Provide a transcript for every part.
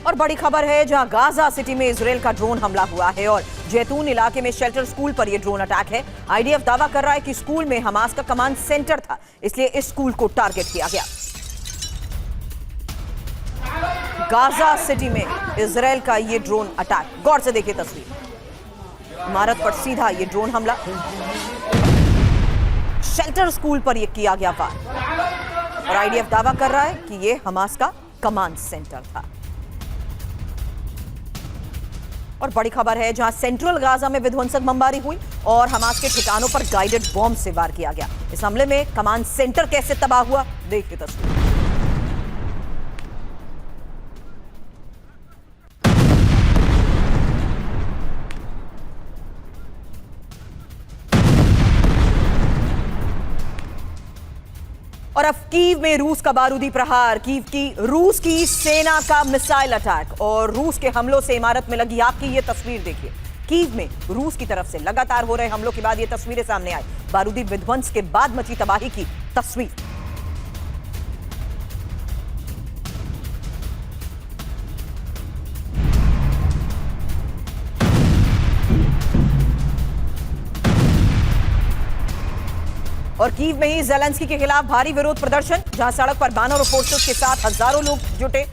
और बड़ी खबर है जहां गाजा सिटी में इजराइल का ड्रोन हमला हुआ है और जैतून इलाके में शेल्टर स्कूल पर यह ड्रोन अटैक है। आईडीएफ दावा कर रहा है कि स्कूल में हमास का कमांड सेंटर था, इसलिए इस स्कूल को टारगेट किया गया। गाजा सिटी में इजराइल का यह ड्रोन अटैक, गौर से देखिए तस्वीर। इमारत पर सीधा यह ड्रोन हमला, शेल्टर स्कूल पर यह किया गया वार और आईडीएफ दावा कर रहा है कि यह हमास का कमांड सेंटर था। और बड़ी खबर है जहां सेंट्रल गाजा में विध्वंसक बमबारी हुई और हमास के ठिकानों पर गाइडेड बॉम्ब से वार किया गया। इस हमले में कमांड सेंटर कैसे तबाह हुआ, देखिए तस्वीर। और अब कीव में रूस का बारूदी प्रहार, कीव की रूस की सेना का मिसाइल अटैक और रूस के हमलों से इमारत में लगी आग की ये तस्वीर देखिए। कीव में रूस की तरफ से लगातार हो रहे हमलों के बाद ये तस्वीरें सामने आई। बारूदी विध्वंस के बाद मची तबाही की तस्वीर। और कीव में ही ज़ेलेंस्की के खिलाफ भारी विरोध प्रदर्शन, जहां सड़क पर बैनर और पोस्टर्स के साथ हजारों लोग जुटे।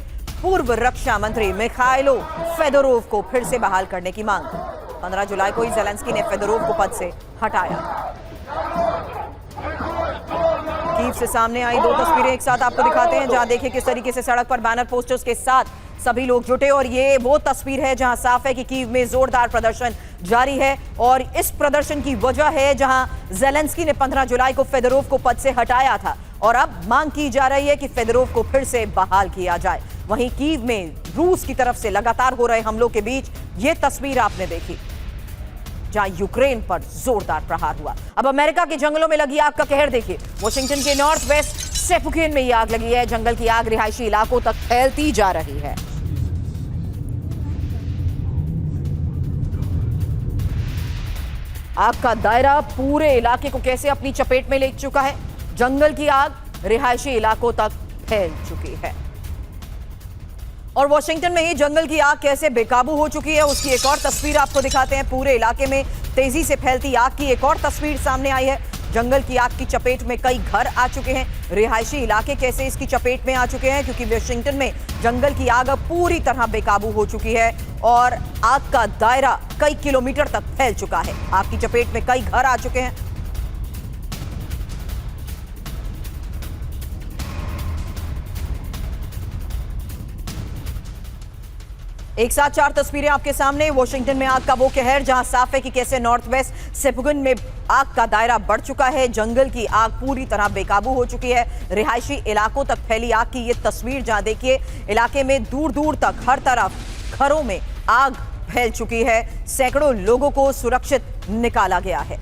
पूर्व रक्षा मंत्री मिखाइलो फेदोरोव को फिर से बहाल करने की मांग। 15 जुलाई को ही ज़ेलेंस्की ने फेदोरोव को पद से हटाया। कीव से सामने आई दो तस्वीरें एक साथ आपको दिखाते हैं, जहां देखिए किस तरीके से सड़क पर बैनर पोस्टर्स के साथ सभी लोग जुटे। और ये वो तस्वीर है जहां साफ है कि कीव में जोरदार प्रदर्शन जारी है और इस प्रदर्शन की वजह है जहां ज़ेलेंस्की ने 15 जुलाई को फेदोरोव को पद से हटाया था और अब मांग की जा रही है कि फेदोरोव को फिर से बहाल किया जाए। वहीं कीव में रूस की तरफ से लगातार हो रहे हमलों के बीच ये तस्वीर आपने देखी जहां यूक्रेन पर जोरदार प्रहार हुआ। अब अमेरिका के जंगलों में लगी आग का कहर देखिए। वॉशिंगटन के नॉर्थ वेस्ट सेपुकेन में ये आग लगी है। जंगल की आग रिहायशी इलाकों तक फैलती जा रही है। आग का दायरा पूरे इलाके को कैसे अपनी चपेट में ले चुका है। जंगल की आग रिहायशी इलाकों तक फैल चुकी है और वॉशिंगटन में ही जंगल की आग कैसे बेकाबू हो चुकी है उसकी एक और तस्वीर आपको दिखाते हैं। पूरे इलाके में तेजी से फैलती आग की एक और तस्वीर सामने आई है। जंगल की आग की चपेट में कई घर आ चुके हैं। रिहायशी इलाके कैसे इसकी चपेट में आ चुके हैं, क्योंकि वॉशिंगटन में जंगल की आग अब पूरी तरह बेकाबू हो चुकी है और आग का दायरा कई किलोमीटर तक फैल चुका है। आग की चपेट में कई घर आ चुके हैं। एक साथ चार तस्वीरें आपके सामने। वॉशिंगटन में आग का वो कहर, जहां साफ है कि कैसे नॉर्थ वेस्ट सेपुकेन में आग का दायरा बढ़ चुका है। जंगल की आग पूरी तरह बेकाबू हो चुकी है। रिहायशी इलाकों तक फैली आग की ये तस्वीर, जहां देखिए इलाके में दूर दूर तक हर तरफ घरों में आग फैल चुकी है। सैकड़ों लोगों को सुरक्षित निकाला गया है।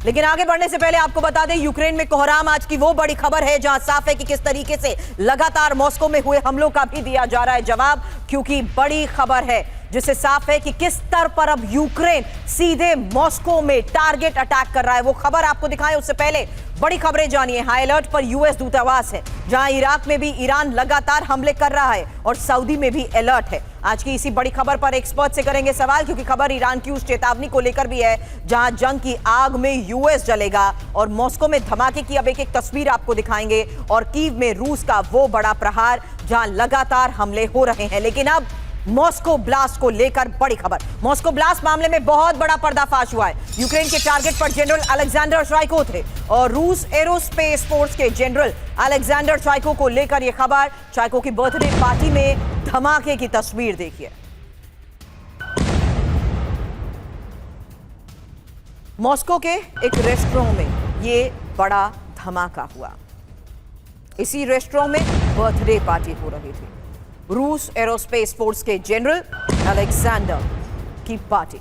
लेकिन आगे बढ़ने से पहले आपको बता दें, यूक्रेन में कोहराम आज की वो बड़ी खबर है, जहां साफ है कि किस तरीके से लगातार मॉस्को में हुए हमलों का भी दिया जा रहा है जवाब, क्योंकि बड़ी खबर है जिससे साफ है कि किस स्तर पर अब यूक्रेन सीधे मॉस्को में टारगेट अटैक कर रहा है। वो खबर आपको दिखाएं उससे पहले बड़ी खबरें जानिए। हाई अलर्ट पर यूएस दूतावास है, जहां इराक में भी ईरान लगातार हमले कर रहा है और सऊदी में भी अलर्ट है। आज की इसी बड़ी खबर पर एक्सपर्ट से करेंगे सवाल, क्योंकि खबर ईरान की उस चेतावनी को लेकर भी है जहां जंग की आग में यूएस जलेगा और मॉस्को में धमाके की अब एक तस्वीर आपको दिखाएंगे और कीव में रूस का वो बड़ा प्रहार जहां लगातार हमले हो रहे हैं। लेकिन अब मॉस्को ब्लास्ट को लेकर बड़ी खबर। मॉस्को ब्लास्ट मामले में बहुत बड़ा पर्दाफाश हुआ है। यूक्रेन के टारगेट पर जनरल अलेक्जेंडर शाइको थे और रूस एरोस्पेस फोर्स के जनरल अलेक्जेंडर शाइको को लेकर यह खबर। शाइको की बर्थडे पार्टी में धमाके की तस्वीर देखिए। मॉस्को के एक रेस्टोरेंट में यह बड़ा धमाका हुआ। इसी रेस्टोरेंट में बर्थडे पार्टी हो रही थी। रूस एरोस्पेस फोर्स के जनरल अलेक्जेंडर की पार्टी।